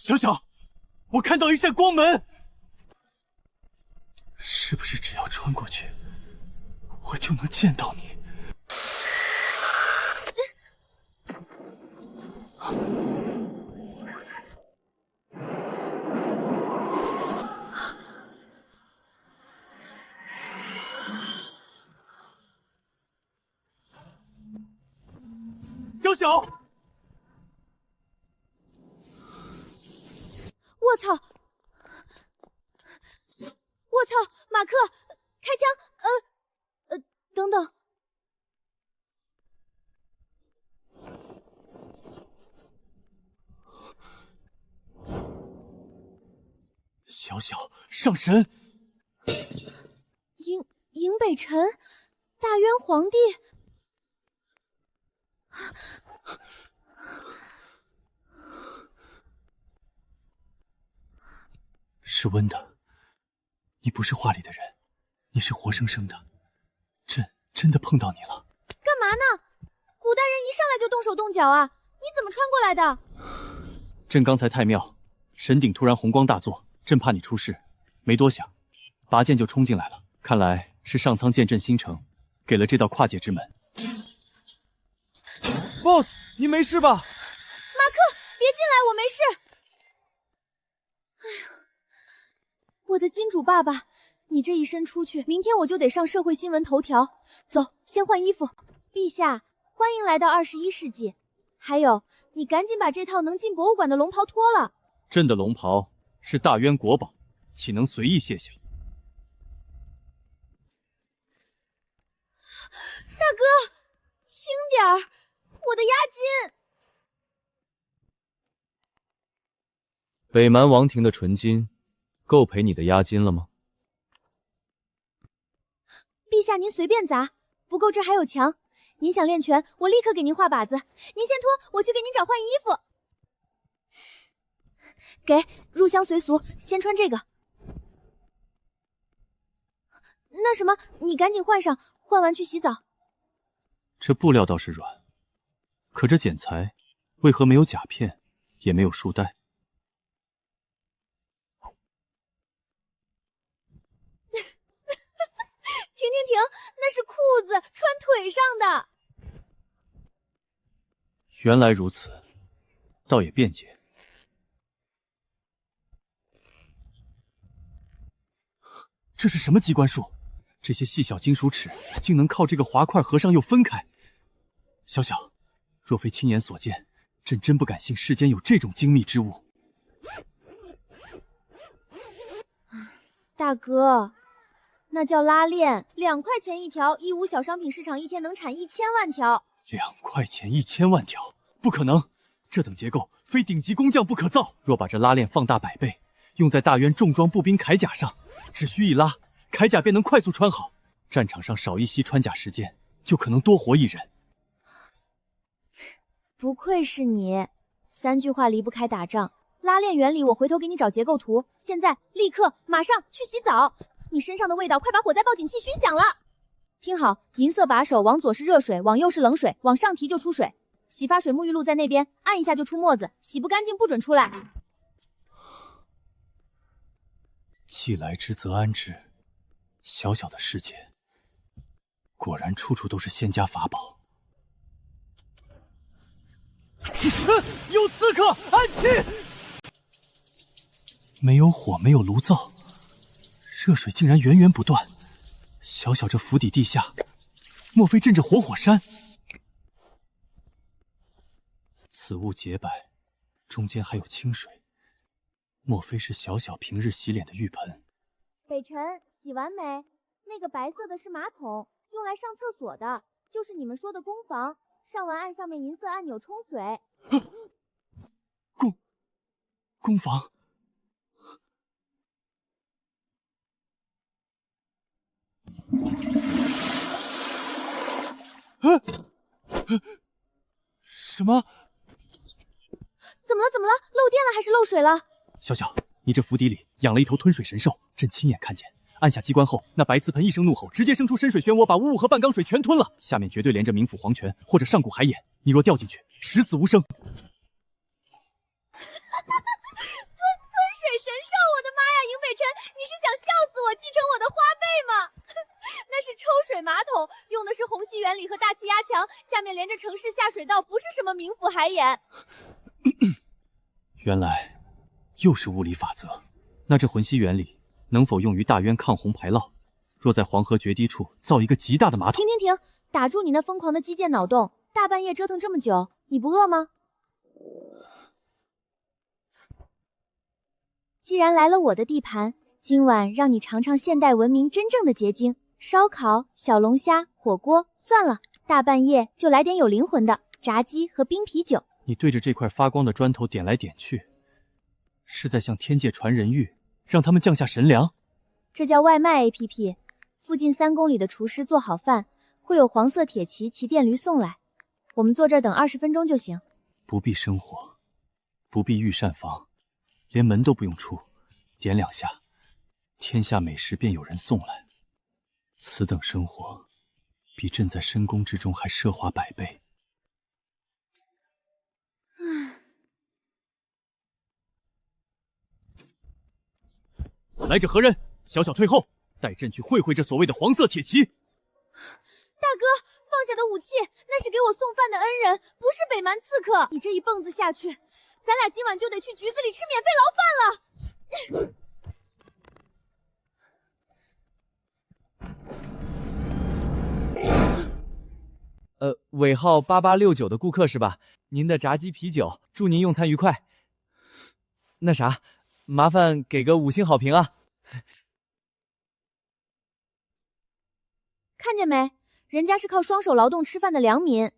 小小，我看到一扇光门，是不是只要穿过去，我就能见到你？小小，我操！我操！马克，开枪！等等。小小上神，营北辰，大渊皇帝。是温的，你不是画里的人，你是活生生的，真的碰到你了。干嘛呢？古代人一上来就动手动脚啊！你怎么穿过来的？朕刚才太妙，神鼎突然红光大作，朕怕你出事，没多想，拔剑就冲进来了。看来是上苍见朕心诚，给了这道跨界之门。Boss， 你没事吧？马克，别进来，我没事。哎呀，我的金主爸爸，你这一身出去，明天我就得上社会新闻头条。走，先换衣服。陛下，欢迎来到21世纪。还有，你赶紧把这套能进博物馆的龙袍脱了。朕的龙袍是大渊国宝，岂能随意卸下？大哥，轻点儿，我的押金。北蛮王庭的纯金，够赔你的押金了吗？陛下您随便砸，不够这还有墙。您想练拳，我立刻给您画靶子。您先脱，我去给您找换衣服。给，入乡随俗，先穿这个。那什么，你赶紧换上，换完去洗澡。这布料倒是软，可这剪裁为何没有甲片，也没有束带？停，那是裤子，穿腿上的。原来如此，倒也便捷。这是什么机关术？这些细小金属齿竟能靠这个滑块合上又分开。小小，若非亲眼所见，朕真不敢信世间有这种精密之物。大哥，那叫拉链，2块钱一条，义乌小商品市场一天能产1000万条。2块钱1000万条，不可能！这等结构非顶级工匠不可造。若把这拉链放大100倍，用在大渊重装步兵铠甲上，只需一拉，铠甲便能快速穿好。战场上少一息穿甲时间，就可能多活一人。不愧是你，3句话离不开打仗。拉链原理我回头给你找结构图。现在立刻马上去洗澡。你身上的味道，快把火灾报警器熏响了。听好，银色把手往左是热水，往右是冷水，往上提就出水。洗发水、沐浴露在那边，按一下就出沫子，洗不干净不准出来。既来之则安之。小小的世界，果然处处都是仙家法宝。有刺客！安气！没有火，没有炉灶，热水竟然源源不断。小小这府邸地下，莫非镇着活火山？此物洁白，中间还有清水，莫非是小小平日洗脸的浴盆？北辰，洗完没？那个白色的是马桶，用来上厕所的，就是你们说的公房。上完按上面银色按钮冲水。公房。什么？怎么了？漏电了还是漏水了？小小，你这府邸里养了一头吞水神兽，朕亲眼看见。按下机关后，那白瓷盆一声怒吼，直接生出深水漩涡，把无物和半缸水全吞了。下面绝对连着冥府黄泉或者上古海眼，你若掉进去，十死无生。原理和大气压强，下面连着城市下水道，不是什么冥府海眼。原来又是物理法则。那这魂吸原理能否用于大渊抗洪排涝？若在黄河决堤处造一个极大的马桶……停！打住你那疯狂的基建脑洞！大半夜折腾这么久，你不饿吗？既然来了我的地盘，今晚让你尝尝现代文明真正的结晶——烧烤、小龙虾、火锅。算了，大半夜就来点有灵魂的炸鸡和冰啤酒。你对着这块发光的砖头点来点去，是在向天界传人谕，让他们降下神粮？这叫外卖 APP。附近3公里的厨师做好饭，会有黄色铁骑骑电驴送来。我们坐这儿等20分钟就行。不必生火，不必御膳房，连门都不用出，点2下，天下美食便有人送来。此等生活，比朕在深宫之中还奢华100倍。来者何人？小小退后，带朕去会会这所谓的黄色铁骑。大哥，放下的武器，那是给我送饭的恩人，不是北蛮刺客。你这一蹦子下去，咱俩今晚就得去局子里吃免费牢饭了。尾号8869的顾客是吧？您的炸鸡啤酒，祝您用餐愉快。那啥，麻烦给个5星好评啊！看见没？人家是靠双手劳动吃饭的良民。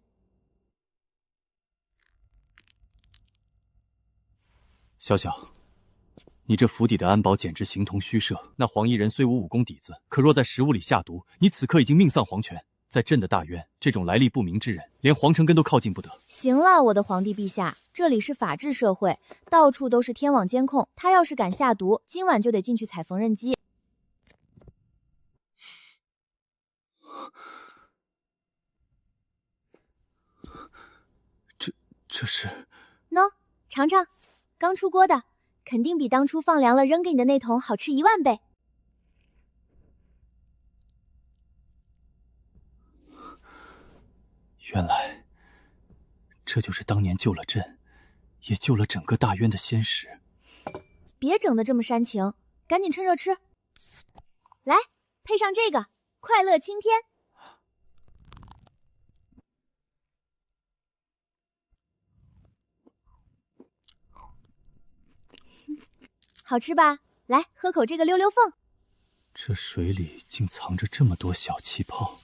小小，你这府邸的安保简直形同虚设。那黄衣人虽无武功底子，可若在食物里下毒，你此刻已经命丧黄泉。在朕的大渊，这种来历不明之人，连皇城根都靠近不得。行了，我的皇帝陛下，这里是法治社会，到处都是天网监控。他要是敢下毒，今晚就得进去踩缝纫机。这是……喏，尝尝，刚出锅的，肯定比当初放凉了扔给你的那桶好吃10000倍。原来，这就是当年救了朕，也救了整个大渊的仙石。别整得这么煽情，赶紧趁热吃。来，配上这个，快乐青天。好吃吧？来，喝口这个溜溜凤。这水里竟藏着这么多小气泡，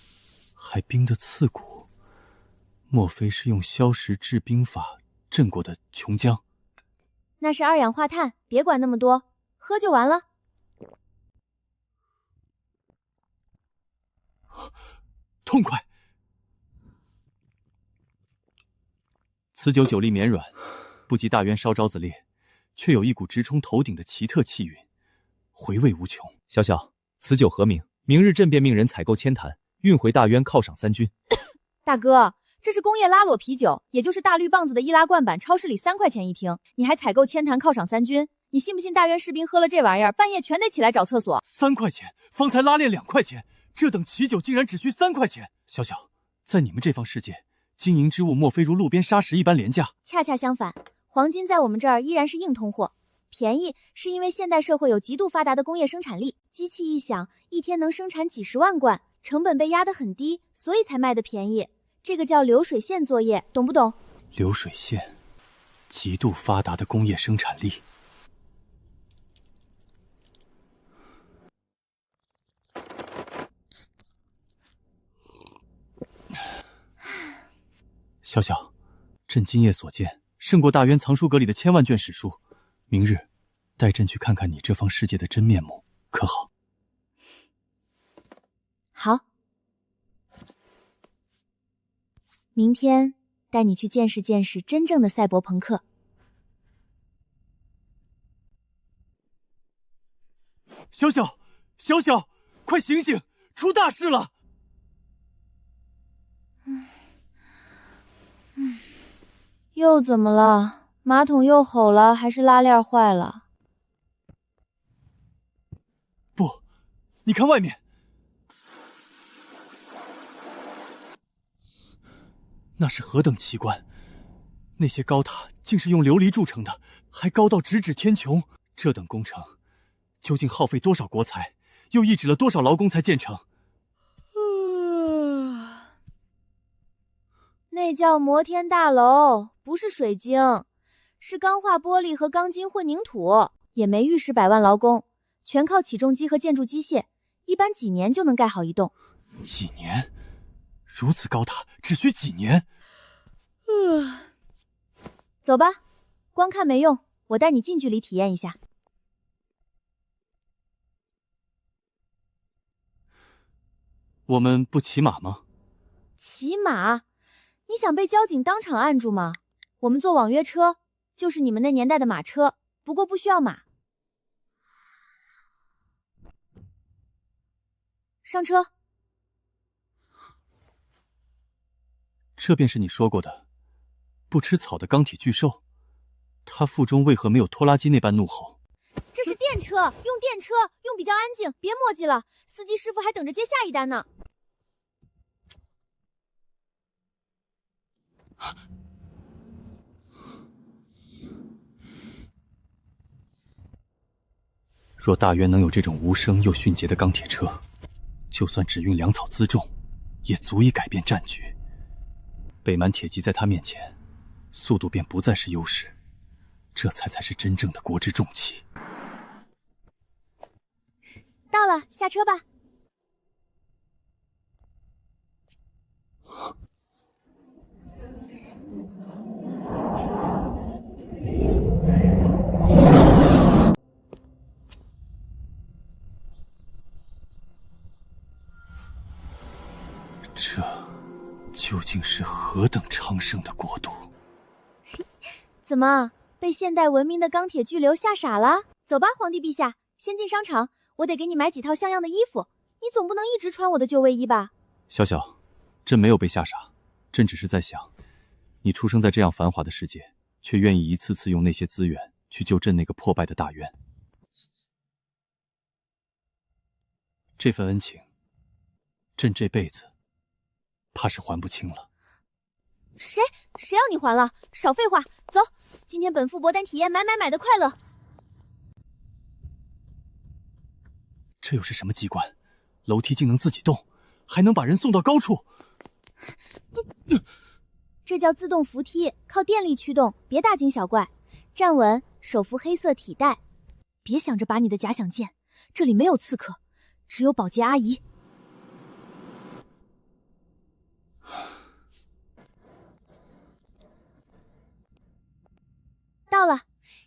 还冰得刺骨。莫非是用消食制冰法镇过的琼浆？那是2氧化碳，别管那么多，喝就完了。痛快！此酒酒力绵软，不及大渊烧招子烈，却有一股直冲头顶的奇特气韵，回味无穷。小小，此酒何名？明日朕便命人采购千坛，运回大渊犒赏3军。大哥，这是工业拉裸啤酒，也就是大绿棒子的易拉罐版，超市里3块钱一听，你还采购千坛犒赏3军？你信不信大渊士兵喝了这玩意儿，半夜全得起来找厕所？3块钱，方才拉练2块钱，这等奇酒竟然只需3块钱。小小，在你们这方世界，金银之物莫非如路边沙石一般廉价？恰恰相反，黄金在我们这儿依然是硬通货。便宜是因为现代社会有极度发达的工业生产力，机器一响，一天能生产几10万罐，成本被压得很低，所以才卖得便宜。这个叫流水线作业，懂不懂？流水线，极度发达的工业生产力。小小，朕今夜所见，胜过大渊藏书阁里的1000万卷史书。明日，带朕去看看你这方世界的真面目，可好？好。明天带你去见识见识真正的赛博朋克。小小，小小，快醒醒，出大事了！又怎么了？马桶又吼了，还是拉链坏了？不，你看外面。那是何等奇观！那些高塔竟是用琉璃铸成的，还高到直指天穹。这等工程，究竟耗费多少国财，又抑制了多少劳工才建成？那叫摩天大楼，不是水晶，是钢化玻璃和钢筋混凝土，也没浴室100万劳工，全靠起重机和建筑机械，一般几年就能盖好一栋。几年？如此高塔只需几年？走吧，光看没用，我带你近距离体验一下。我们不骑马吗？骑马？你想被交警当场按住吗？我们坐网约车，就是你们那年代的马车，不过不需要马。上车。这便是你说过的不吃草的钢铁巨兽，它腹中为何没有拖拉机那般怒吼？这是电车，用电车，用比较安静，别墨迹了，司机师傅还等着接下一单呢。若大渊能有这种无声又迅捷的钢铁车，就算只运粮草辎重，也足以改变战局。北蛮铁骑在他面前，速度便不再是优势，这才是真正的国之重器。到了，下车吧。这究竟是何等昌盛的国度？怎么，被现代文明的钢铁巨流吓傻了？走吧，皇帝陛下，先进商场，我得给你买几套像样的衣服。你总不能一直穿我的旧卫衣吧？小小，朕没有被吓傻，朕只是在想，你出生在这样繁华的世界，却愿意一次次用那些资源去救朕那个破败的大渊。这份恩情，朕这辈子怕是还不清了。谁要你还了？少废话，走，今天本副博单体验买的快乐。这又是什么机关？楼梯竟能自己动，还能把人送到高处。这叫自动扶梯，靠电力驱动，别大惊小怪。站稳，手扶黑色体带，别想着拔你的假想剑，这里没有刺客，只有保洁阿姨。到了，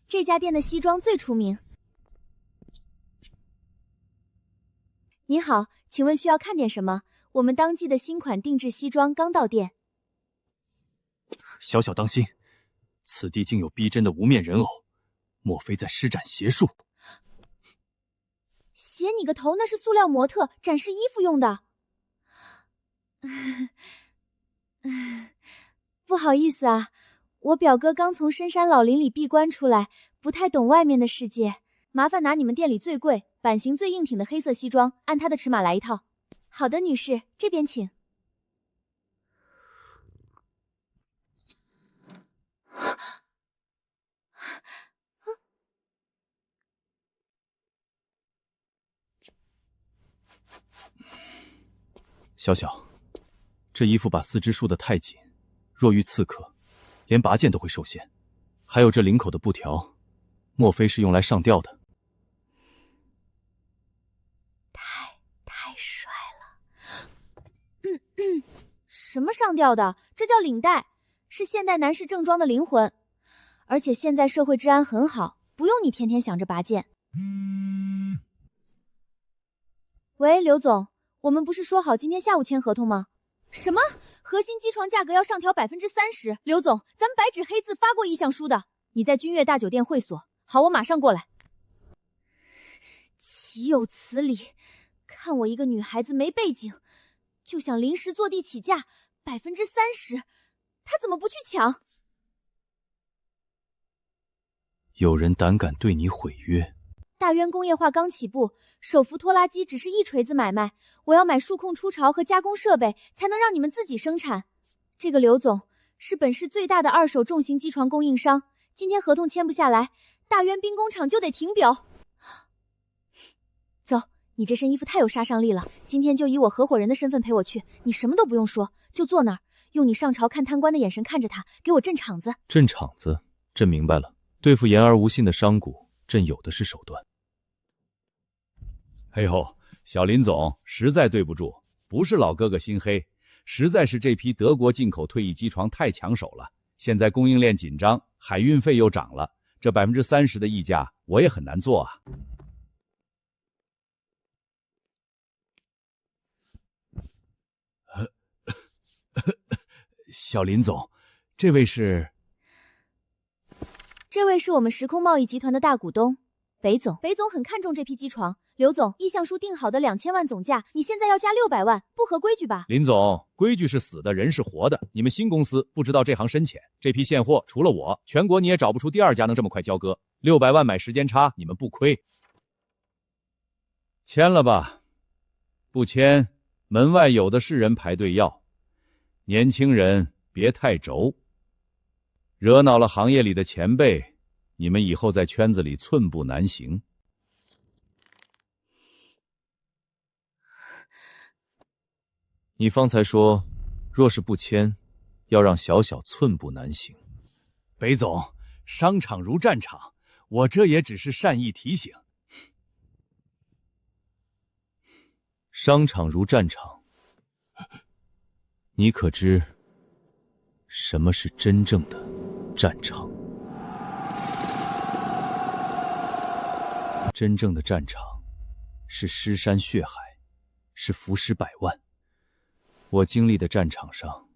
这家店的西装最出名。您好，请问需要看点什么？我们当季的新款定制西装刚到店。小小当心，此地竟有逼真的无面人偶，莫非在施展邪术？邪你个头，那是塑料模特展示衣服用的。不好意思啊，我表哥刚从深山老林里闭关出来，不太懂外面的世界。麻烦拿你们店里最贵、版型最硬挺的黑色西装，按他的尺码来一套。好的，女士，这边请。小小，这衣服把四肢束得太紧，若遇刺客，连拔剑都会受限。还有这领口的布条，莫非是用来上吊的？太帅了。什么上吊的？这叫领带，是现代男士正装的灵魂。而且现在社会治安很好，不用你天天想着拔剑。喂，刘总，我们不是说好今天下午签合同吗？什么？核心机床价格要上调30%？刘总，咱们白纸黑字发过意向书的。你在君悦大酒店会所。好，我马上过来。岂有此理！看我一个女孩子没背景，就想临时坐地起价30%，他怎么不去抢？有人胆敢对你毁约？大渊工业化刚起步，手扶拖拉机只是一锤子买卖，我要买数控出槽和加工设备，才能让你们自己生产。这个刘总是本市最大的二手重型机床供应商，今天合同签不下来，大渊兵工厂就得停表。走，你这身衣服太有杀伤力了，今天就以我合伙人的身份陪我去，你什么都不用说，就坐那儿，用你上朝看贪官的眼神看着他，给我镇场子。镇场子，朕明白了。对付言而无信的商贾，朕有的是手段。哎呦，小林总，实在对不住，不是老哥哥心黑，实在是这批德国进口退役机床太抢手了，现在供应链紧张，海运费又涨了，这30%的溢价我也很难做啊。小林总，这位是？这位是我们时空贸易集团的大股东，北总。北总很看重这批机床，刘总，意向书定好的2000万总价，你现在要加600万，不合规矩吧？林总，规矩是死的，人是活的。你们新公司不知道这行深浅，这批现货除了我，全国你也找不出第二家能这么快交割。600万买时间差，你们不亏。签了吧，不签，门外有的是人排队要。年轻人别太轴，惹恼了行业里的前辈，你们以后在圈子里寸步难行。你方才说，若是不签，要让小小寸步难行。北总，商场如战场，我这也只是善意提醒。商场如战场，你可知什么是真正的战场？真正的战场是尸山血海，是浮尸百万。我经历的战场上，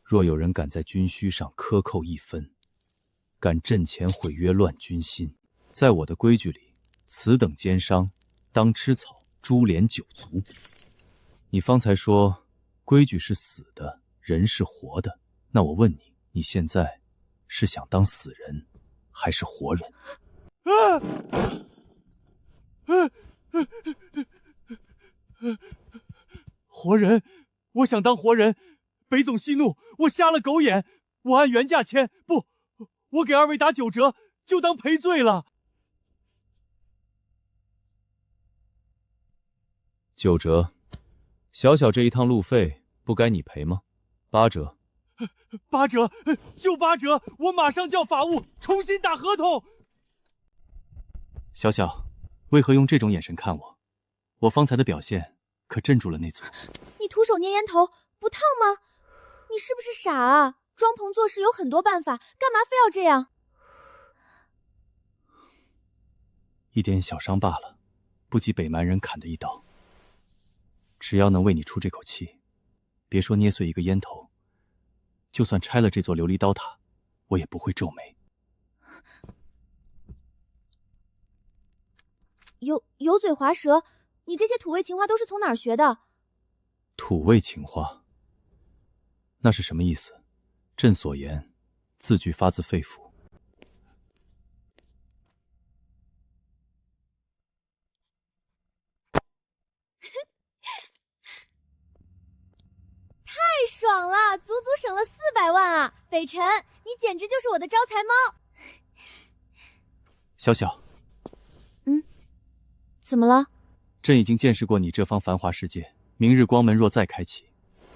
若有人敢在军需上克扣1分，敢阵前毁约乱军心，在我的规矩里，此等奸商当吃草，株连9族。你方才说规矩是死的，人是活的，那我问你，你现在是想当死人还是活人？活人，我想当活人。北总息怒，我瞎了狗眼，我按原价签，不，我给2位打9折，就当赔罪了。9折，小小这一趟路费不该你赔吗？8折。8折，就8折，我马上叫法务重新打合同。小小，为何用这种眼神看我？我方才的表现可镇住了那组。你徒手捏烟头，不烫吗？你是不是傻啊？装棚做事有很多办法，干嘛非要这样？一点小伤罢了，不及北蛮人砍的一刀。只要能为你出这口气，别说捏碎一个烟头，就算拆了这座琉璃刀塔，我也不会皱眉。油嘴滑舌，你这些土味情话都是从哪儿学的？土味情话，那是什么意思？朕所言，字句发自肺腑。太爽了，足足省了400万啊！北辰，你简直就是我的招财猫。小小，怎么了？朕已经见识过你这方繁华世界，明日光门若再开启，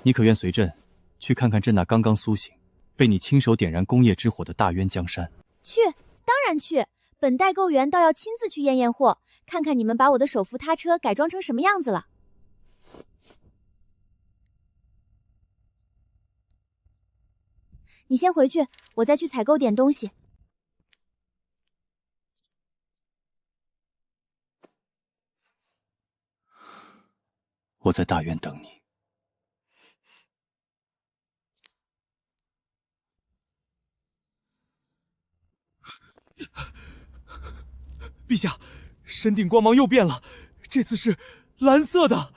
你可愿随朕去看看朕那刚刚苏醒、被你亲手点燃工业之火的大渊江山？去，当然去。本代购员倒要亲自去验验货，看看你们把我的手扶他车改装成什么样子了。你先回去，我再去采购点东西。我在大院等你。陛下，神鼎光芒又变了，这次是蓝色的。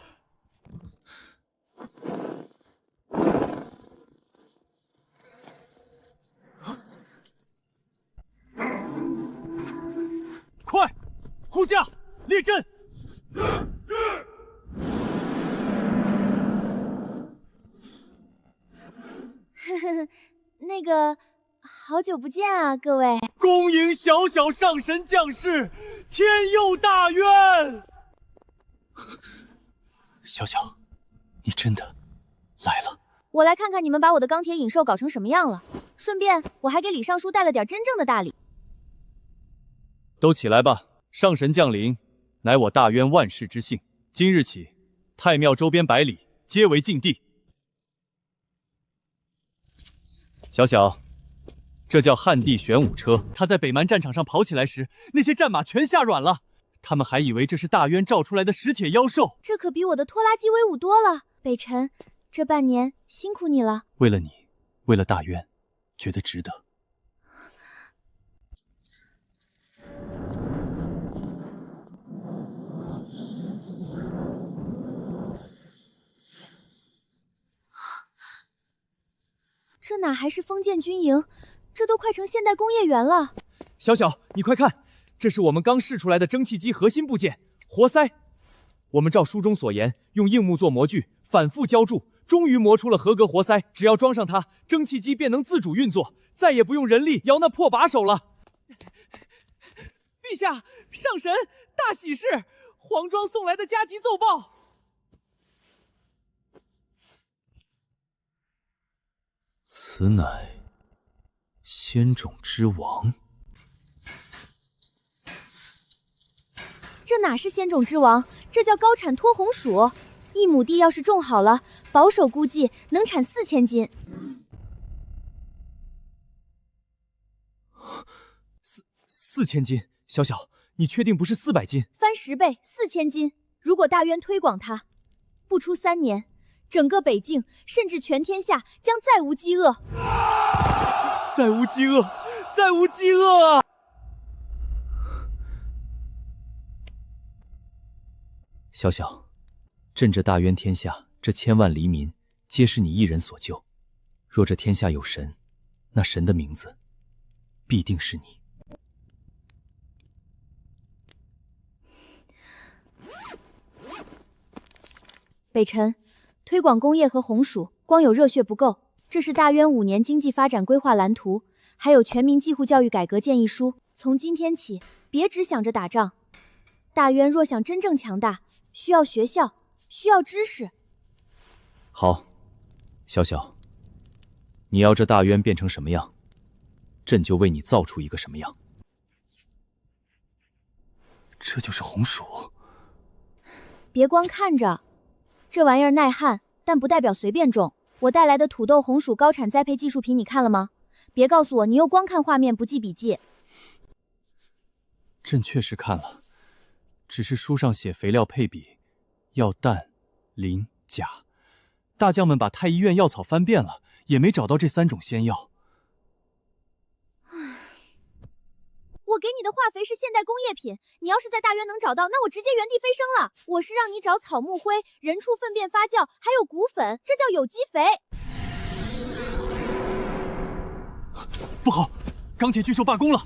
快，护驾，列阵！那个，好久不见啊，各位！恭迎小小上神降世，天佑大渊！小小，你真的来了？我来看看你们把我的钢铁影兽搞成什么样了。顺便，我还给李尚书带了点真正的大礼。都起来吧！上神降临，乃我大渊万世之幸。今日起，太庙周边百里皆为禁地。小小，这叫汉地玄武车。他在北蛮战场上跑起来时，那些战马全吓软了。他们还以为这是大渊召出来的石铁妖兽。这可比我的拖拉机威武多了。北辰，这半年辛苦你了。为了你，为了大渊，觉得值得。这哪还是封建军营，这都快成现代工业园了。小小，你快看，这是我们刚试出来的蒸汽机核心部件——活塞。我们照书中所言，用硬木做模具，反复浇铸，终于磨出了合格活塞。只要装上它，蒸汽机便能自主运作，再也不用人力摇那破把手了。陛下，上神，大喜事！皇庄送来的加急奏报。此乃仙种之王。这哪是仙种之王，这叫高产脱红薯。1亩地要是种好了，保守估计能产4000斤。4000斤，小小，你确定不是400斤？翻10倍，4000斤。如果大渊推广它，不出3年，整个北境甚至全天下将再无饥饿。再无饥饿，再无饥饿啊！小小，朕这大渊天下，这千万黎民，皆是你一人所救。若这天下有神，那神的名字必定是你。北辰，推广工业和红薯，光有热血不够。这是大渊5年经济发展规划蓝图，还有全民寄户教育改革建议书。从今天起，别只想着打仗。大渊若想真正强大，需要学校，需要知识。好，小小，你要这大渊变成什么样，朕就为你造出一个什么样。这就是红薯。别光看着，这玩意儿耐旱，但不代表随便种。我带来的土豆红薯高产栽培技术品你看了吗？别告诉我你又光看画面不记笔记。朕确实看了，只是书上写肥料配比要氮、磷、钾，大将们把太医院药草翻遍了，也没找到这3种仙药。我给你的化肥是现代工业品，你要是在大渊能找到，那我直接原地飞升了。我是让你找草木灰、人畜粪便发酵，还有骨粉，这叫有机肥。不好，钢铁巨兽罢工了！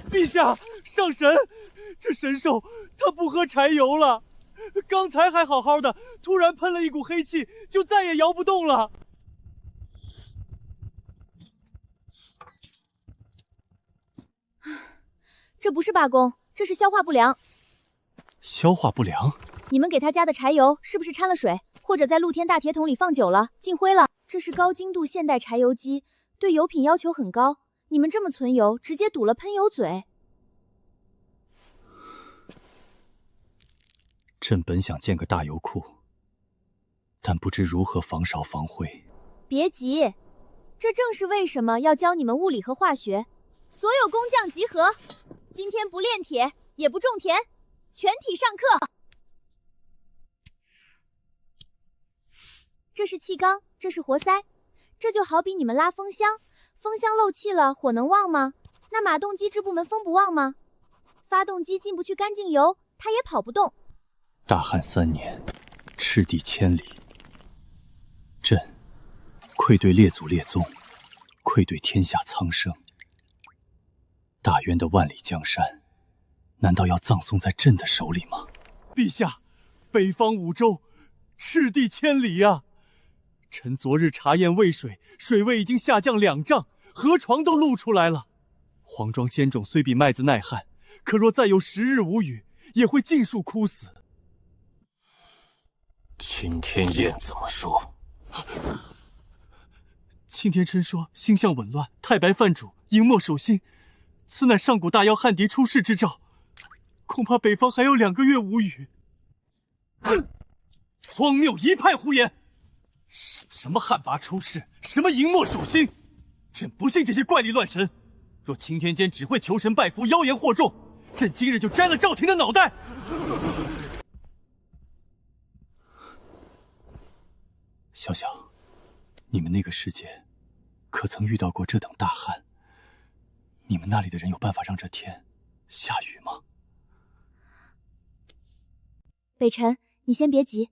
陛下，上神，这神兽它不喝柴油了，刚才还好好的，突然喷了一股黑气，就再也摇不动了。这不是罢工，这是消化不良。消化不良？你们给它加的柴油是不是掺了水，或者在露天大铁桶里放久了进灰了？这是高精度现代柴油机，对油品要求很高。你们这么存油，直接堵了喷油嘴。朕本想建个大油库，但不知如何防烧防灰。别急，这正是为什么要教你们物理和化学。所有工匠集合，今天不炼铁，也不种田，全体上课。这是气缸，这是活塞，这就好比你们拉风箱，风箱漏气了，火能旺吗？那马动机制部门风不旺吗？发动机进不去干净油，它也跑不动。大旱3年，赤地千里，朕愧对列祖列宗，愧对天下苍生。大渊的万里江山，难道要葬送在朕的手里吗？陛下，北方五洲，赤地千里呀！臣昨日查验渭水，水位已经下降2丈，河床都露出来了。黄庄仙种虽比麦子耐旱，可若再有10日无雨，也会尽数枯死。钦天宴怎么说？钦天琛说星象紊乱，太白犯主，荧墨守心，此乃上古大妖汉敌出世之兆，恐怕北方还有2个月无雨。荒谬一派胡言！什么旱魃出世，什么荧墨守心，朕不信这些怪力乱神。若钦天监只会求神拜佛，妖言惑众，朕今日就摘了赵廷的脑袋。小小，你们那个世界可曾遇到过这等大旱？你们那里的人有办法让这天下雨吗？北辰，你先别急，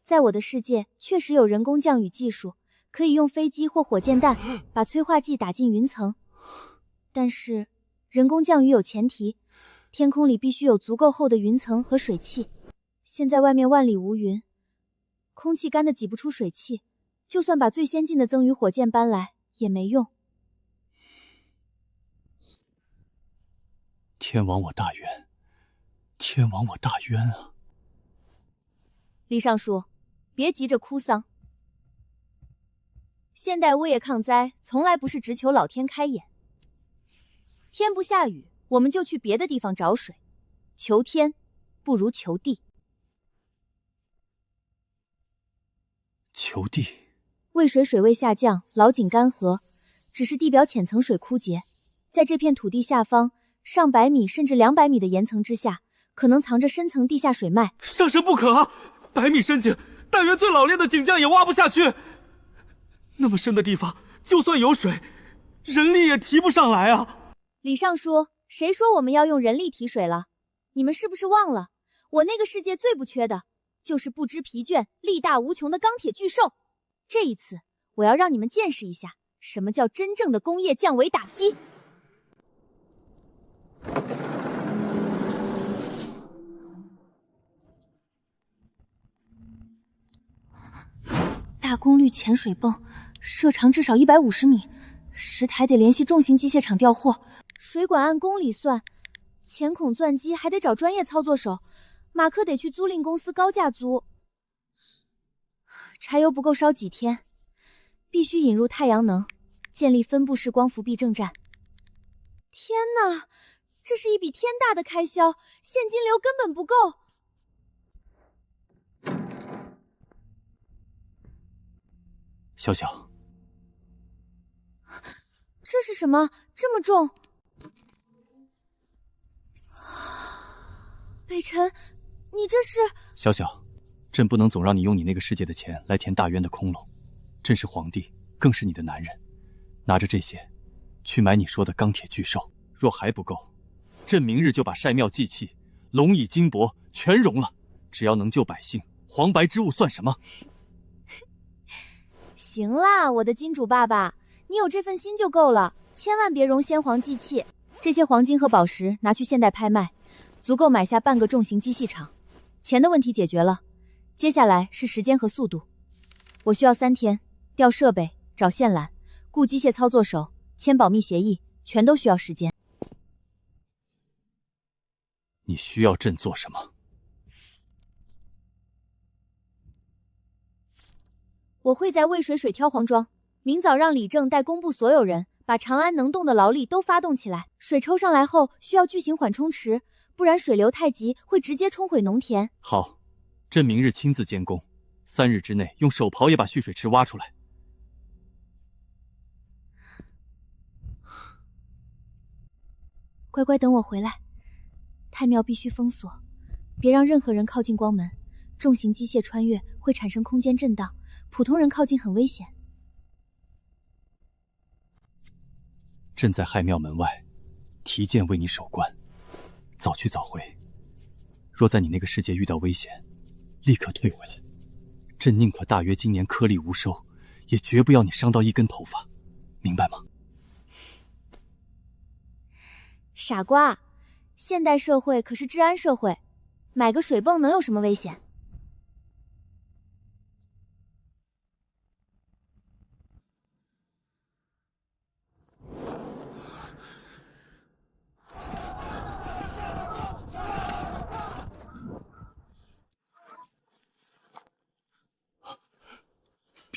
在我的世界确实有人工降雨技术，可以用飞机或火箭弹把催化剂打进云层。但是人工降雨有前提，天空里必须有足够厚的云层和水汽。现在外面万里无云，空气干得挤不出水汽，就算把最先进的增雨火箭搬来也没用。天亡我大冤，天亡我大冤啊！李尚书，别急着哭丧。现代危业抗灾从来不是只求老天开眼，天不下雨，我们就去别的地方找水。求天不如求地。求地。渭水水位下降，老井干涸，只是地表浅层水枯竭，在这片土地下方，上百米甚至200米的岩层之下，可能藏着深层地下水脉。上神不可啊！100米深井，大元最老练的井匠也挖不下去。那么深的地方，就算有水，人力也提不上来啊！李尚书，谁说我们要用人力提水了？你们是不是忘了，我那个世界最不缺的就是不知疲倦、力大无穷的钢铁巨兽。这一次，我要让你们见识一下什么叫真正的工业降维打击。大功率潜水泵，射长至少150米，10台得联系重型机械厂调货。水管按公里算，潜孔钻机还得找专业操作手，马克得去租赁公司高价租。柴油不够烧几天，必须引入太阳能，建立分布式光伏避震站。天哪，这是一笔天大的开销，现金流根本不够。小小，这是什么？这么重？北辰，你这是……小小，朕不能总让你用你那个世界的钱来填大渊的空窿。朕是皇帝，更是你的男人，拿着这些，去买你说的钢铁巨兽。若还不够，朕明日就把晒庙祭器、龙椅金帛全熔了。只要能救百姓，黄白之物算什么？行啦，我的金主爸爸，你有这份心就够了，千万别熔先皇祭器。这些黄金和宝石拿去现代拍卖，足够买下半个重型机器厂。钱的问题解决了，接下来是时间和速度。我需要3天，调设备、找线缆、雇机械操作手、签保密协议，全都需要时间。你需要朕做什么？我会在渭水水挑黄庄，明早让李正带工部所有人把长安能动的劳力都发动起来。水抽上来后需要巨型缓冲池，不然水流太急会直接冲毁农田。好，朕明日亲自监工，3日之内用手刨也把蓄水池挖出来。乖乖等我回来，太庙必须封锁，别让任何人靠近光门。重型机械穿越会产生空间震荡，普通人靠近很危险。朕在亥庙门外提剑为你守关，早去早回。若在你那个世界遇到危险，立刻退回来。朕宁可大约今年颗粒无收，也绝不要你伤到一根头发，明白吗？傻瓜，现代社会可是治安社会，买个水泵能有什么危险？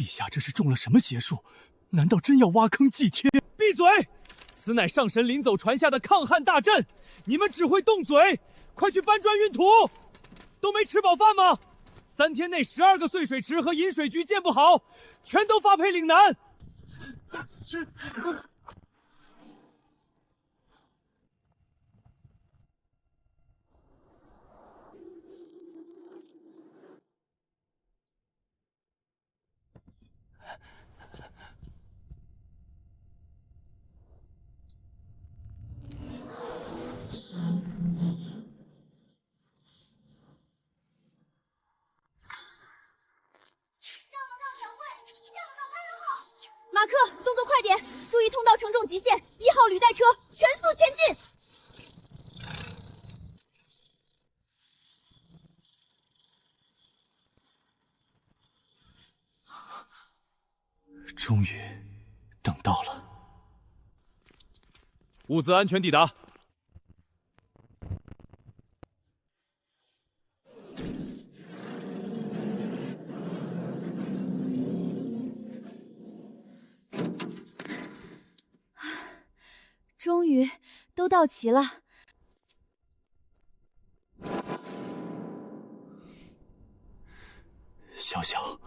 陛下这是中了什么邪术？难道真要挖坑祭天？闭嘴！此乃上神临走传下的抗旱大阵，你们只会动嘴，快去搬砖运土！都没吃饱饭吗？3天内12个碎水池和引水局建不好，全都发配岭南。马克，动作快点，注意通道承重极限。1号履带车，全速前进。终于等到了。物资安全抵达。终于都到齐了。小小，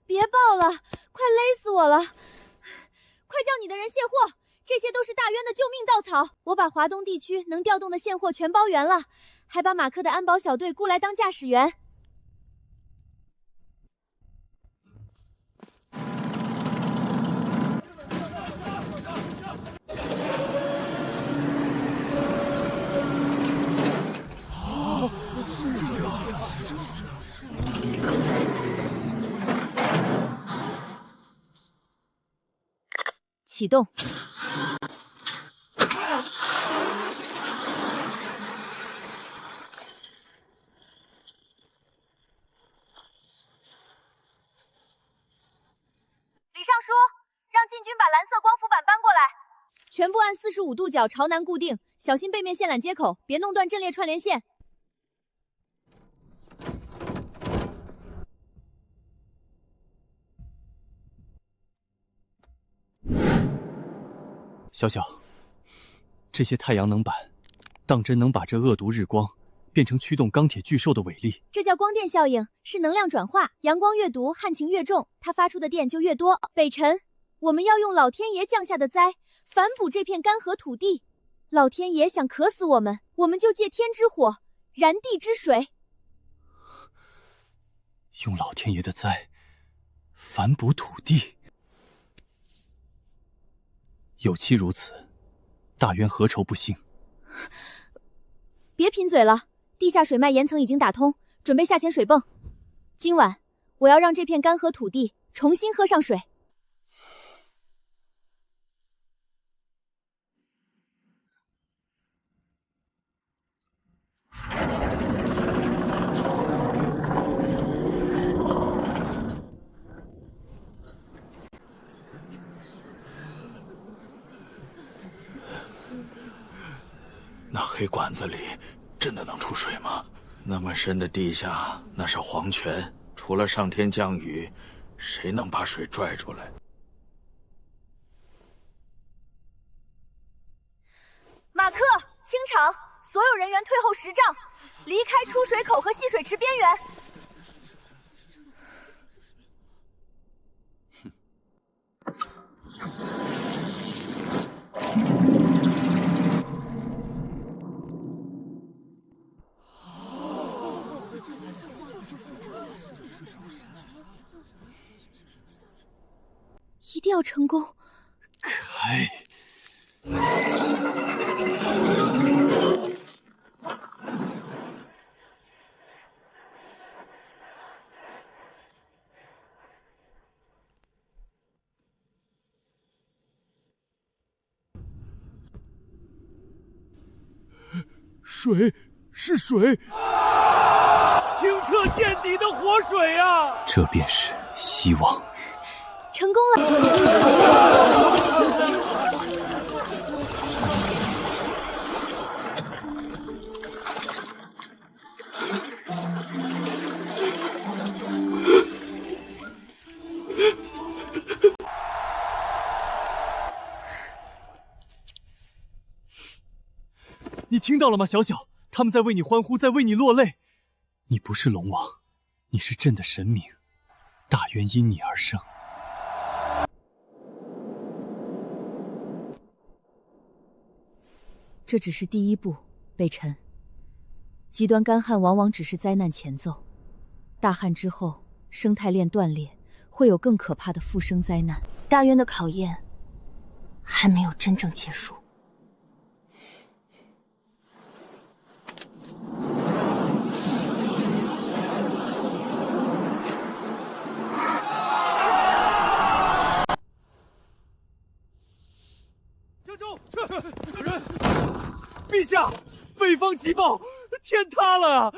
别抱了，快勒死我了！快叫你的人卸货，这些都是大渊的救命稻草。我把华东地区能调动的现货全包圆了，还把马克的安保小队雇来当驾驶员。启动。李尚书，让禁军把蓝色光伏板搬过来，全部按45度角朝南固定，小心背面线缆接口，别弄断阵列串联线。小小，这些太阳能板，当真能把这恶毒日光变成驱动钢铁巨兽的伟力？这叫光电效应，是能量转化。阳光越毒，旱情越重，它发出的电就越多。北辰，我们要用老天爷降下的灾，反哺这片干涸土地。老天爷想渴死我们，我们就借天之火，燃地之水。用老天爷的灾，反哺土地。有期如此，大渊何愁不兴？别贫嘴了，地下水脉岩层已经打通，准备下潜水泵。今晚我要让这片干涸土地重新喝上水。那黑管子里真的能出水吗？那么深的地下，那是黄泉，除了上天降雨，谁能把水拽出来？马克，清场，所有人员退后10丈，离开出水口和戏水池边缘。一定要成功！开！水是水，清澈见底的活水啊！这便是希望。成功了！你听到了吗，小小？他们在为你欢呼，在为你落泪。你不是龙王，你是朕的神明，大渊因你而生。这只是第一步，北辰。极端干旱往往只是灾难前奏，大旱之后，生态链断裂，会有更可怕的复生灾难。大渊的考验还没有真正结束。江州，有人！陛下，北方急报，天塌了啊！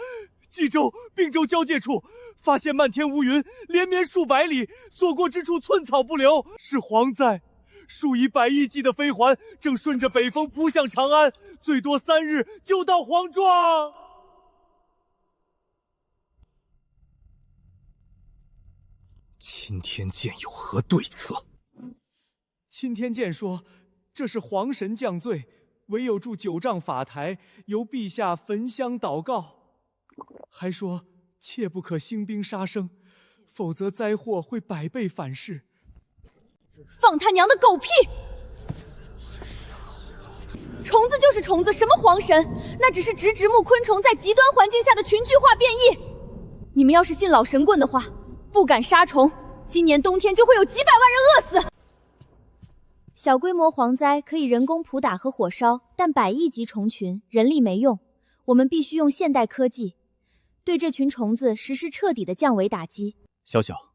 冀州、并州交界处发现漫天乌云，连绵数百里，所过之处寸草不留，是蝗灾。数以百亿计的飞环正顺着北风扑向长安，最多3日就到黄庄。钦天监有何对策？钦天监说，这是皇神降罪，唯有筑9丈法台，由陛下焚香祷告。还说切不可兴兵杀生，否则灾祸会100倍反噬。放他娘的狗屁！虫子就是虫子，什么皇神？那只是植植目昆虫在极端环境下的群聚化变异。你们要是信老神棍的话，不敢杀虫，今年冬天就会有几百万人饿死。小规模蝗灾可以人工扑打和火烧，但100亿级虫群人力没用，我们必须用现代科技，对这群虫子实施彻底的降维打击。小小，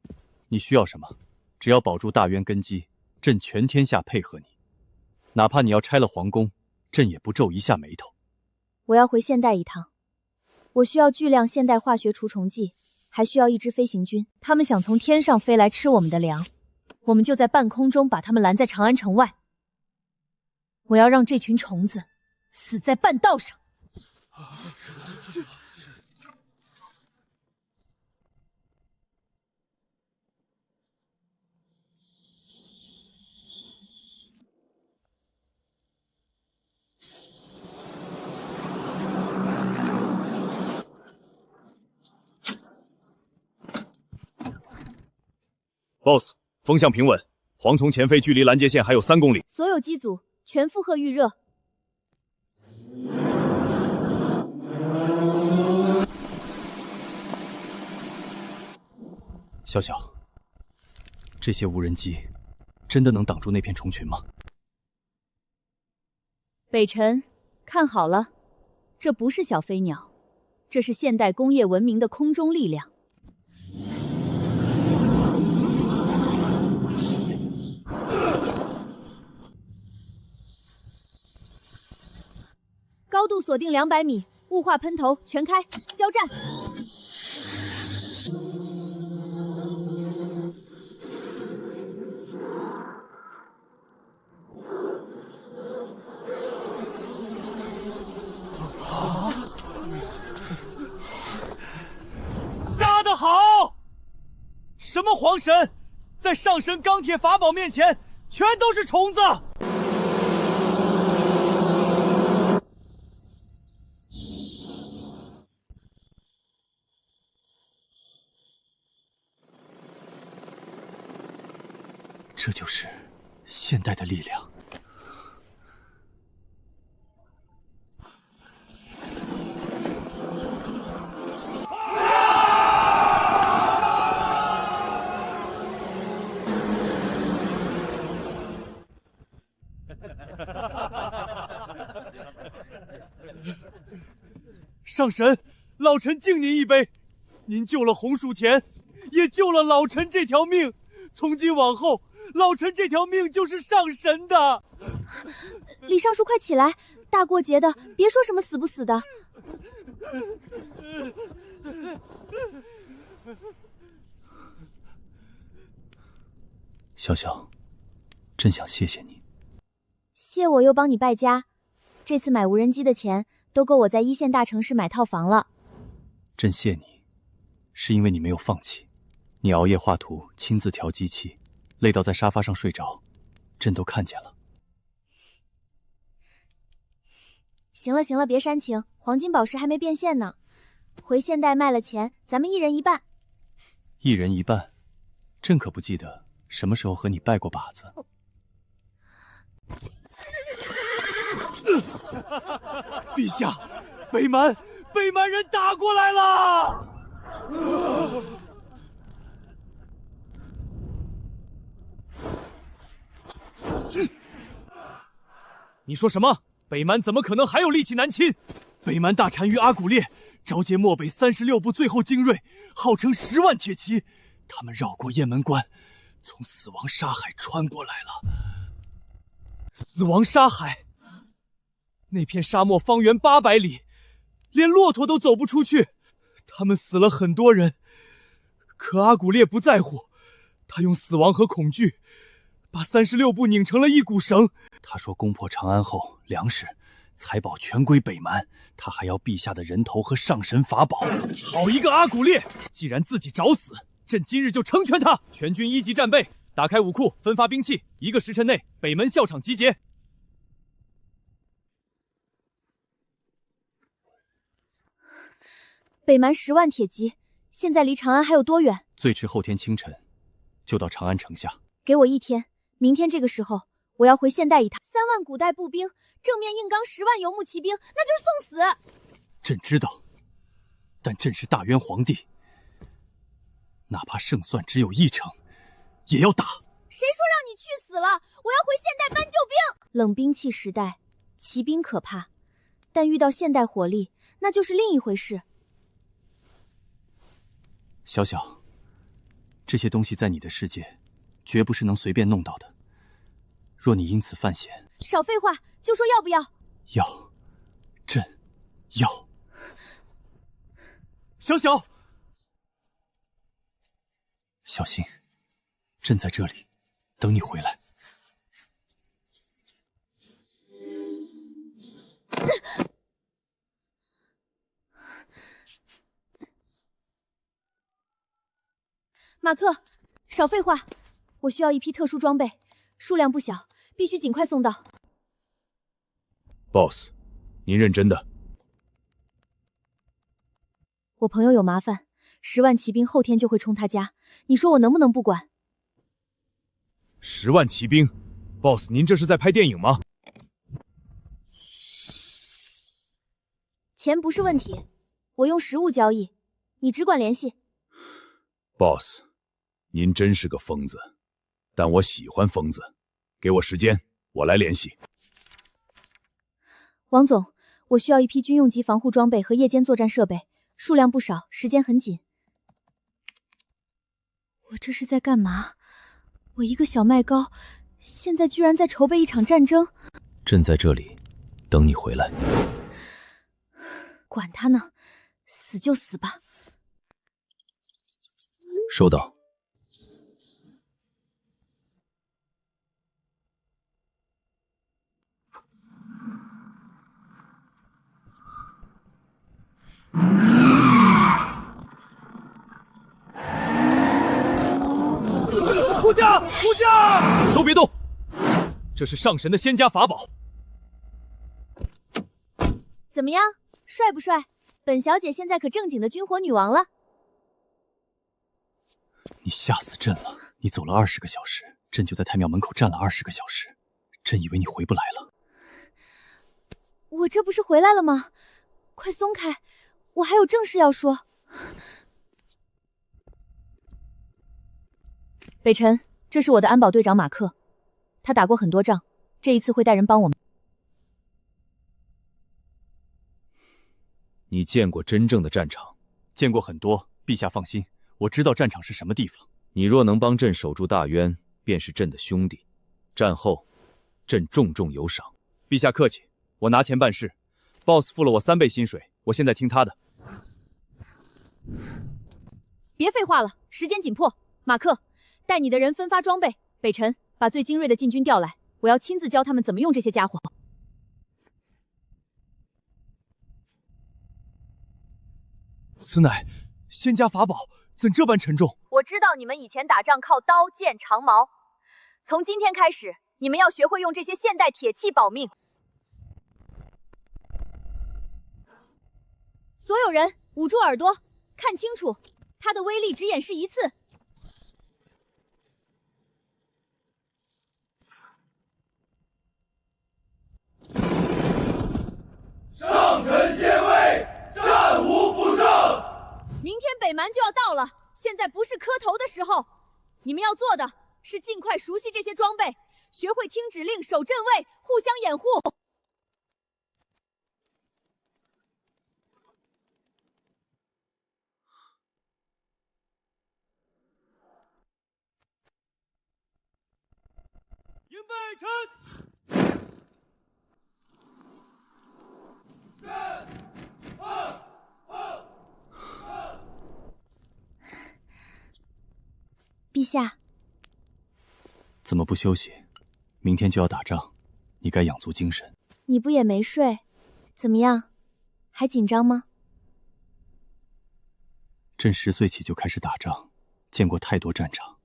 你需要什么？只要保住大渊根基，朕全天下配合你。哪怕你要拆了皇宫，朕也不皱一下眉头。我要回现代一趟，我需要巨量现代化学除虫剂，还需要一支飞行军。他们想从天上飞来吃我们的粮，我们就在半空中把他们拦在长安城外。我要让这群虫子死在半道上。Boss， 风向平稳，蝗虫前飞距离拦截线还有3公里。所有机组全负荷预热。小小，这些无人机真的能挡住那片虫群吗？北辰，看好了，这不是小飞鸟，这是现代工业文明的空中力量。高度锁定200米，雾化喷头全开，交战！杀得好！什么皇神，在上神钢铁法宝面前，全都是虫子！这就是现代的力量。上神，老臣敬您一杯。您救了红薯田，也救了老臣这条命。从今往后，老臣这条命就是上神的。李尚书，快起来！大过节的，别说什么死不死的。小小，朕想谢谢你。谢我又帮你败家，这次买无人机的钱都够我在1线大城市买套房了。朕谢你，是因为你没有放弃。你熬夜画图，亲自调机器，累到在沙发上睡着，朕都看见了。行了行了，别煽情，黄金宝石还没变现呢。回现代卖了钱，咱们一人一半。一人一半？朕可不记得什么时候和你拜过把子。陛下，北蛮人打过来了！你说什么？北蛮怎么可能还有力气南侵？北蛮大单于阿古烈召集漠北36部最后精锐，号称10万铁骑，他们绕过雁门关，从死亡沙海穿过来了。死亡沙海，那片沙漠方圆800里，连骆驼都走不出去。他们死了很多人，可阿古烈不在乎，他用死亡和恐惧把36部拧成了一股绳。他说攻破长安后，粮食、财宝全归北蛮，他还要陛下的人头和上神法宝。好一个阿古烈！既然自己找死，朕今日就成全他。全军1级战备，打开武库，分发兵器，1个时辰内北门校场集结。北蛮10万铁骑，现在离长安还有多远？最迟后天清晨就到长安城下。给我1天，明天这个时候我要回现代一趟。3万古代步兵正面硬刚10万游牧骑兵，那就是送死。朕知道，但朕是大渊皇帝，哪怕胜算只有1成，也要打。谁说让你去死了？我要回现代搬救兵。冷兵器时代，骑兵可怕，但遇到现代火力，那就是另一回事。小小，这些东西在你的世界，绝不是能随便弄到的。若你因此犯险，少废话，就说要不要？要，朕要。小小，小心，朕在这里，等你回来。马克，少废话，我需要一批特殊装备，数量不小，必须尽快送到。Boss， 您认真的？我朋友有麻烦，10万骑兵后天就会冲他家，你说我能不能不管？10万骑兵 ，Boss， 您这是在拍电影吗？钱不是问题，我用实物交易，你只管联系。Boss， 您真是个疯子，但我喜欢疯子。给我时间，我来联系。王总，我需要一批军用级防护装备和夜间作战设备，数量不少，时间很紧。我这是在干嘛？我一个小麦高，现在居然在筹备一场战争。朕在这里，等你回来。管他呢，死就死吧。收到。护驾！护驾！都别动，这是上神的仙家法宝。怎么样，帅不帅？本小姐现在可正经的军火女王了。你吓死朕了！你走了20个小时，朕就在太庙门口站了20个小时，朕以为你回不来了。我这不是回来了吗？快松开，我还有正事要说。北辰，这是我的安保队长马克，他打过很多仗，这一次会带人帮我们。你见过真正的战场？见过很多，陛下放心，我知道战场是什么地方。你若能帮朕守住大渊，便是朕的兄弟。战后，朕重重有赏。陛下客气，我拿钱办事。Boss 付了我3倍薪水，我现在听他的。别废话了，时间紧迫。马克，带你的人分发装备。北辰，把最精锐的禁军调来，我要亲自教他们怎么用这些家伙。此乃仙家法宝，怎这般沉重？我知道你们以前打仗靠刀剑长矛，从今天开始，你们要学会用这些现代铁器保命。所有人捂住耳朵，看清楚，他的威力只演示一次。上臣接位，战无不胜。明天北蛮就要到了，现在不是磕头的时候，你们要做的是尽快熟悉这些装备，学会听指令、守阵位，互相掩护。迎北辰。陛下，怎么不休息？明天就要打仗，你该养足精神。你不也没睡？怎么样？还紧张吗？朕10岁起就开始打仗，见过太多战场。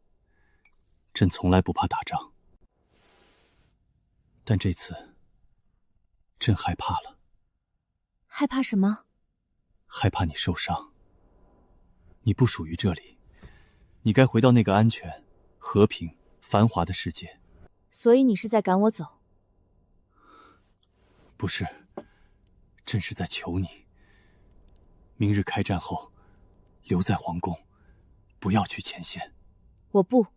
朕从来不怕打仗，但这次，朕害怕了。害怕什么？害怕你受伤。你不属于这里，你该回到那个安全、和平、繁华的世界。所以你是在赶我走？不是，朕是在求你。明日开战后，留在皇宫，不要去前线。我不。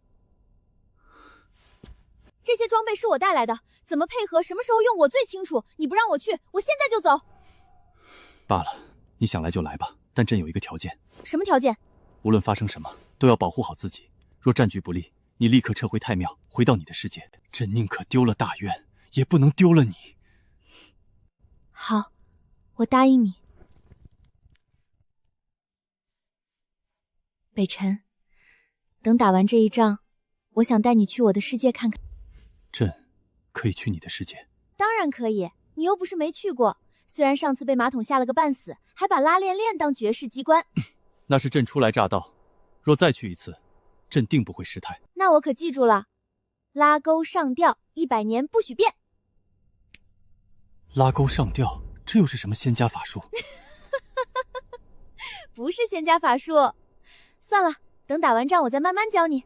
这些装备是我带来的，怎么配合，什么时候用，我最清楚。你不让我去，我现在就走。罢了，你想来就来吧，但朕有一个条件。什么条件？无论发生什么，都要保护好自己。若战局不利，你立刻撤回太庙，回到你的世界。朕宁可丢了大渊，也不能丢了你。好，我答应你。北辰，等打完这一仗，我想带你去我的世界看看。朕可以去你的世界？当然可以，你又不是没去过。虽然上次被马桶吓了个半死，还把拉链链当绝世机关。那是朕初来乍到，若再去一次，朕定不会失态。那我可记住了，拉钩上吊，100年不许变。拉钩上吊，这又是什么仙家法术？不是仙家法术。算了，等打完仗我再慢慢教你。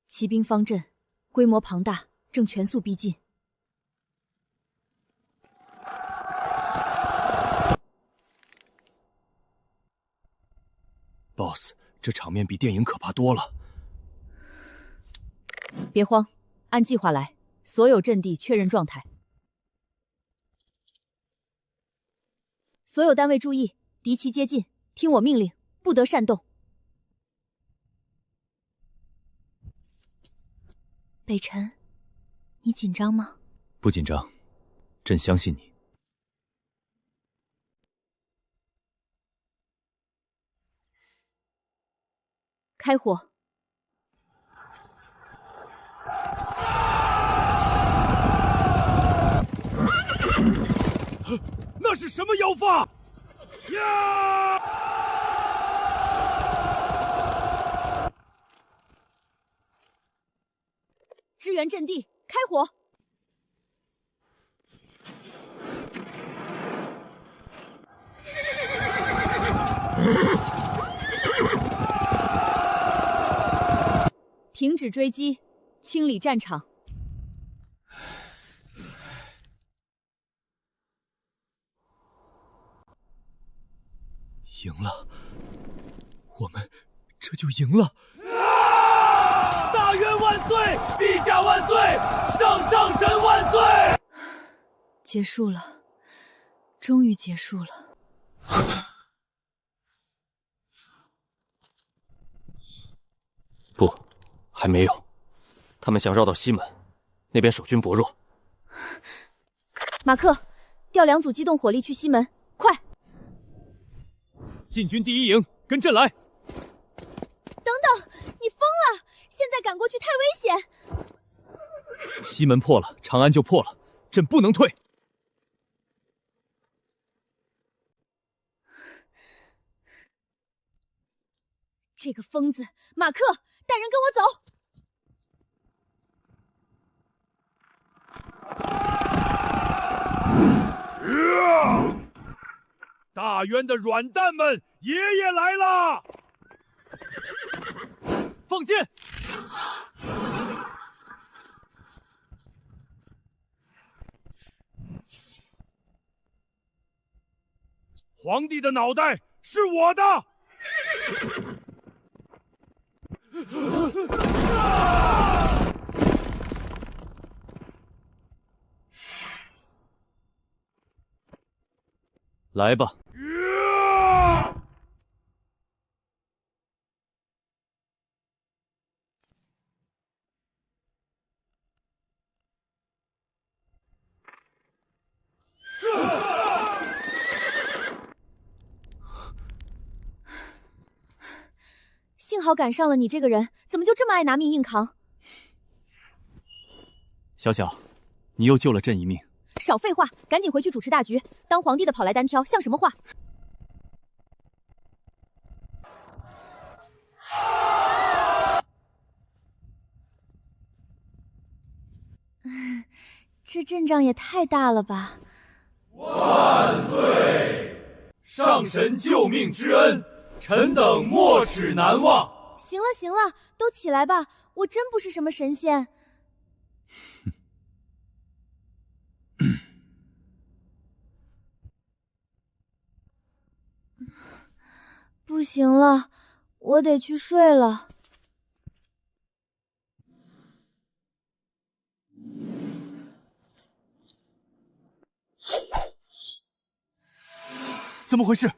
骑兵方阵规模庞大，正全速逼近。Boss， 这场面比电影可怕多了。别慌，按计划来，所有阵地确认状态。所有单位注意，敌骑接近，听我命令，不得擅动。北辰，你紧张吗？不紧张，朕相信你。开火！那是什么妖法？呀！支援阵地，开火！停止追击，清理战场。赢了，我们这就赢了！大渊万岁！陛下万岁！上神万岁！结束了，终于结束了。不，还没有。他们想绕到西门，那边守军薄弱。马克，调2组机动火力去西门，快！禁军第1营，跟朕来。等等，你疯了！现在赶过去太危险。西门破了，长安就破了，朕不能退。这个疯子，马克，带人跟我走。大渊的软蛋们，爷爷来啦！放箭！皇帝的脑袋是我的！来吧。幸好赶上了你这个人，怎么就这么爱拿命硬扛？小小，你又救了朕一命。少废话，赶紧回去主持大局。当皇帝的跑来单挑，像什么话？这阵仗也太大了吧！万岁！上神救命之恩，臣等没齿难忘。行了行了，都起来吧，我真不是什么神仙。不行了，我得去睡了。怎么回事？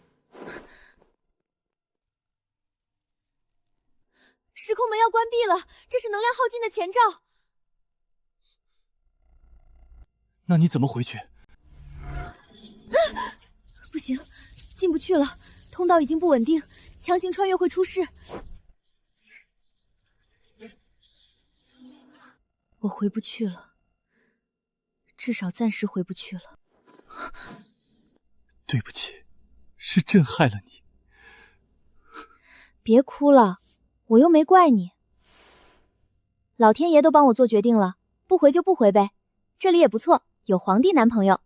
时空门要关闭了，这是能量耗尽的前兆。那你怎么回去？不行，进不去了，通道已经不稳定，强行穿越会出事。我回不去了，至少暂时回不去了。对不起，是朕害了你。别哭了，我又没怪你。老天爷都帮我做决定了，不回就不回呗。这里也不错，有皇帝男朋友。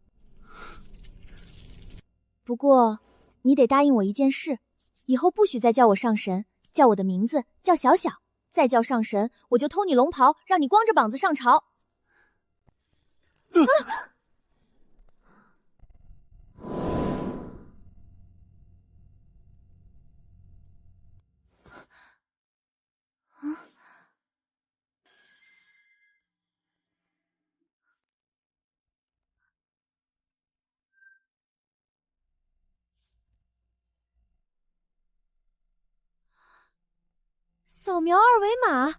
不过，你得答应我一件事，以后不许再叫我上神，叫我的名字叫小小。再叫上神，我就偷你龙袍，让你光着膀子上朝。扫描二维码，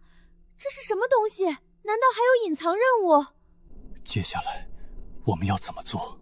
这是什么东西？难道还有隐藏任务？接下来我们要怎么做？